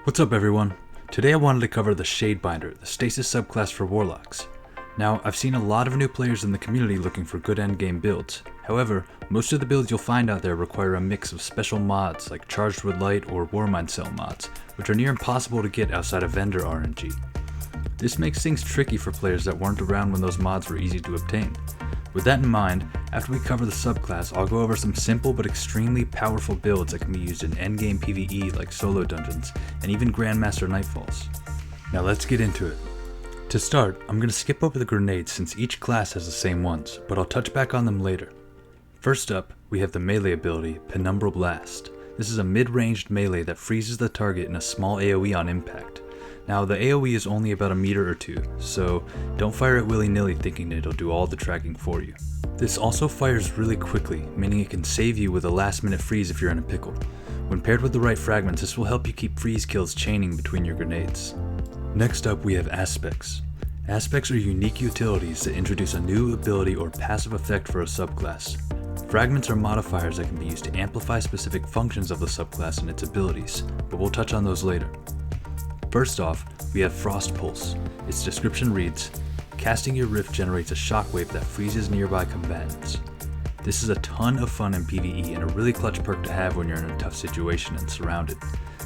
What's up everyone? Today I wanted to cover the Shadebinder, the stasis subclass for Warlocks. Now, I've seen a lot of new players in the community looking for good endgame builds. However, most of the builds you'll find out there require a mix of special mods like Charged with Light or Warmind Cell mods, which are near impossible to get outside of vendor RNG. This makes things tricky for players that weren't around when those mods were easy to obtain. With that in mind, after we cover the subclass, I'll go over some simple but extremely powerful builds that can be used in endgame PvE like solo dungeons, and even Grandmaster Nightfalls. Now let's get into it. To start, I'm going to skip over the grenades since each class has the same ones, but I'll touch back on them later. First up, we have the melee ability, Penumbral Blast. This is a mid-ranged melee that freezes the target in a small AoE on impact. Now, the AoE is only about a meter or two, so don't fire it willy-nilly thinking it'll do all the tracking for you. This also fires really quickly, meaning it can save you with a last-minute freeze if you're in a pickle. When paired with the right fragments, this will help you keep freeze kills chaining between your grenades. Next up, we have Aspects. Aspects are unique utilities that introduce a new ability or passive effect for a subclass. Fragments are modifiers that can be used to amplify specific functions of the subclass and its abilities, but we'll touch on those later. First off, we have Frost Pulse. Its description reads, casting your rift generates a shockwave that freezes nearby combatants. This is a ton of fun in PvE and a really clutch perk to have when you're in a tough situation and surrounded.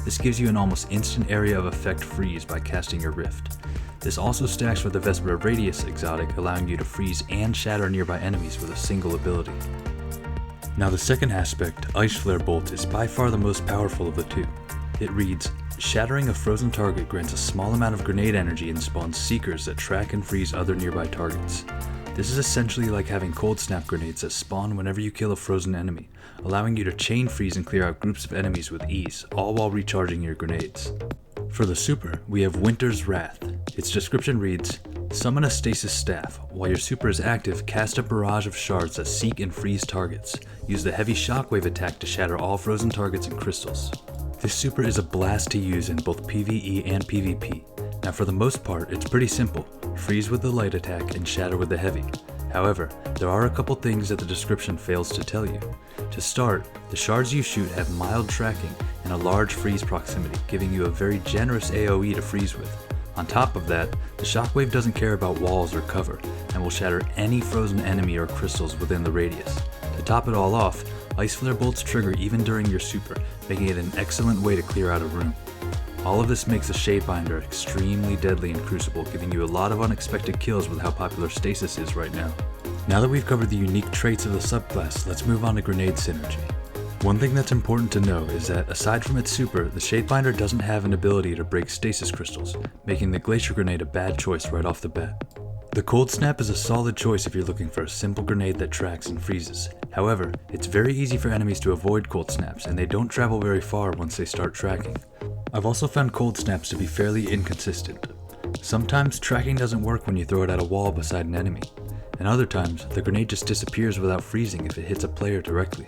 This gives you an almost instant area of effect freeze by casting your rift. This also stacks with the Vesper of Radius exotic, allowing you to freeze and shatter nearby enemies with a single ability. Now the second aspect, Ice Flare Bolt, is by far the most powerful of the two. It reads, shattering a frozen target grants a small amount of grenade energy and spawns seekers that track and freeze other nearby targets. This is essentially like having cold snap grenades that spawn whenever you kill a frozen enemy, allowing you to chain freeze and clear out groups of enemies with ease, all while recharging your grenades. For the super, we have Winter's Wrath. Its description reads, summon a stasis staff. While your super is active, cast a barrage of shards that seek and freeze targets. Use the heavy shockwave attack to shatter all frozen targets and crystals. This super is a blast to use in both PvE and PvP. Now for the most part, it's pretty simple. Freeze with the light attack and shatter with the heavy. However, there are a couple things that the description fails to tell you. To start, the shards you shoot have mild tracking and a large freeze proximity, giving you a very generous AoE to freeze with. On top of that, the shockwave doesn't care about walls or cover, and will shatter any frozen enemy or crystals within the radius. To top it all off, Ice Flare Bolts trigger even during your super, making it an excellent way to clear out a room. All of this makes the Shadebinder extremely deadly in Crucible, giving you a lot of unexpected kills with how popular Stasis is right now. Now that we've covered the unique traits of the subclass, let's move on to grenade synergy. One thing that's important to know is that aside from its super, the Shadebinder doesn't have an ability to break stasis crystals, making the Glacier Grenade a bad choice right off the bat. The Cold Snap is a solid choice if you're looking for a simple grenade that tracks and freezes. However, it's very easy for enemies to avoid Cold Snaps, and they don't travel very far once they start tracking. I've also found Cold Snaps to be fairly inconsistent. Sometimes tracking doesn't work when you throw it at a wall beside an enemy, and other times the grenade just disappears without freezing if it hits a player directly.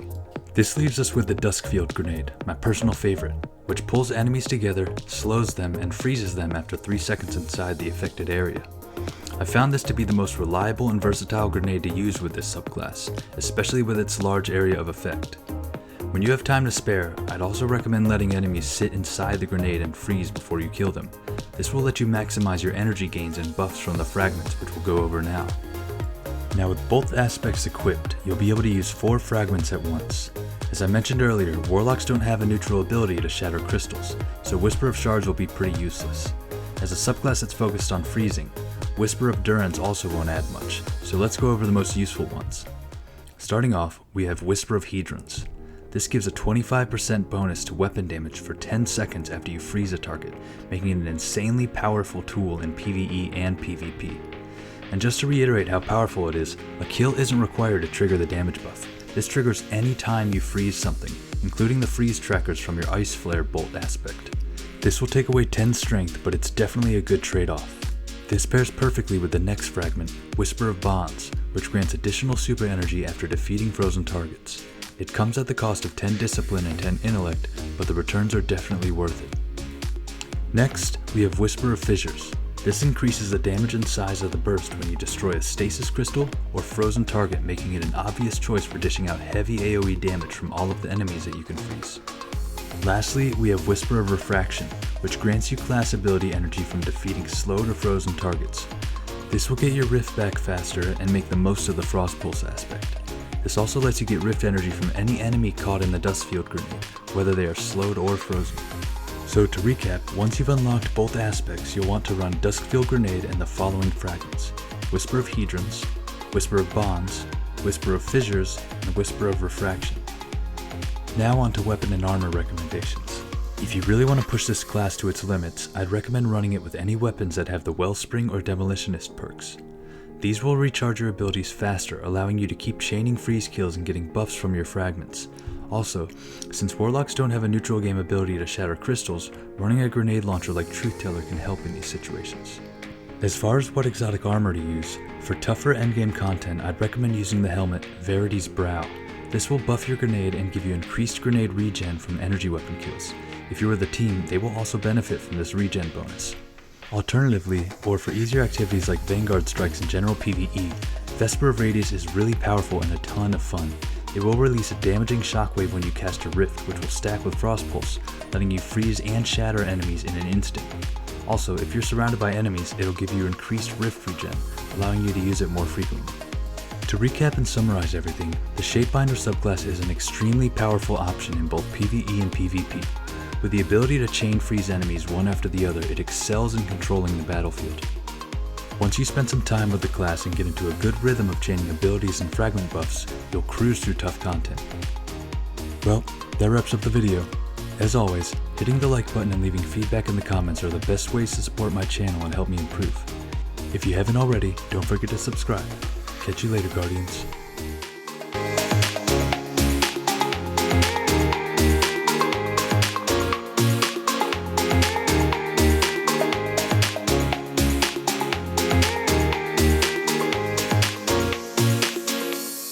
This leaves us with the Dusk Field grenade, my personal favorite, which pulls enemies together, slows them, and freezes them after 3 seconds inside the affected area. I found this to be the most reliable and versatile grenade to use with this subclass, especially with its large area of effect. When you have time to spare, I'd also recommend letting enemies sit inside the grenade and freeze before you kill them. This will let you maximize your energy gains and buffs from the fragments, which we'll go over now. Now with both aspects equipped, you'll be able to use 4 fragments at once. As I mentioned earlier, Warlocks don't have a neutral ability to shatter crystals, so Whisper of Shards will be pretty useless. As a subclass that's focused on freezing, Whisper of Durance also won't add much, so let's go over the most useful ones. Starting off, we have Whisper of Hedrons. This gives a 25% bonus to weapon damage for 10 seconds after you freeze a target, making it an insanely powerful tool in PvE and PvP. And just to reiterate how powerful it is, a kill isn't required to trigger the damage buff. This triggers any time you freeze something, including the freeze trackers from your Ice Flare Bolt aspect. This will take away 10 strength, but it's definitely a good trade-off. This pairs perfectly with the next fragment, Whisper of Bonds, which grants additional super energy after defeating frozen targets. It comes at the cost of 10 discipline and 10 intellect, but the returns are definitely worth it. Next, we have Whisper of Fissures. This increases the damage and size of the burst when you destroy a stasis crystal or frozen target, making it an obvious choice for dishing out heavy AoE damage from all of the enemies that you can freeze. Lastly, we have Whisper of Refraction, which grants you class ability energy from defeating slowed or frozen targets. This will get your rift back faster and make the most of the frost pulse aspect. This also lets you get rift energy from any enemy caught in the Dusk Field grenade, whether they are slowed or frozen. So to recap, once you've unlocked both aspects, you'll want to run Dusk Field grenade and the following fragments: Whisper of Hedrons, Whisper of Bonds, Whisper of Fissures, and Whisper of Refraction. Now on to weapon and armor recommendations. If you really want to push this class to its limits, I'd recommend running it with any weapons that have the Wellspring or Demolitionist perks. These will recharge your abilities faster, allowing you to keep chaining freeze kills and getting buffs from your fragments. Also, since Warlocks don't have a neutral game ability to shatter crystals, running a grenade launcher like Truth Teller can help in these situations. As far as what exotic armor to use, for tougher endgame content I'd recommend using the helmet Verity's Brow. This will buff your grenade and give you increased grenade regen from energy weapon kills. If you are the team, they will also benefit from this regen bonus. Alternatively, or for easier activities like Vanguard strikes and general PvE, Vesper of Radius is really powerful and a ton of fun. It will release a damaging shockwave when you cast a rift, which will stack with Frost Pulse, letting you freeze and shatter enemies in an instant. Also, if you're surrounded by enemies, it'll give you increased rift regen, allowing you to use it more frequently. To recap and summarize everything, the Shadebinder subclass is an extremely powerful option in both PvE and PvP. With the ability to chain freeze enemies one after the other, it excels in controlling the battlefield. Once you spend some time with the class and get into a good rhythm of chaining abilities and fragment buffs, you'll cruise through tough content. Well, that wraps up the video. As always, hitting the like button and leaving feedback in the comments are the best ways to support my channel and help me improve. If you haven't already, don't forget to subscribe. Catch you later, Guardians.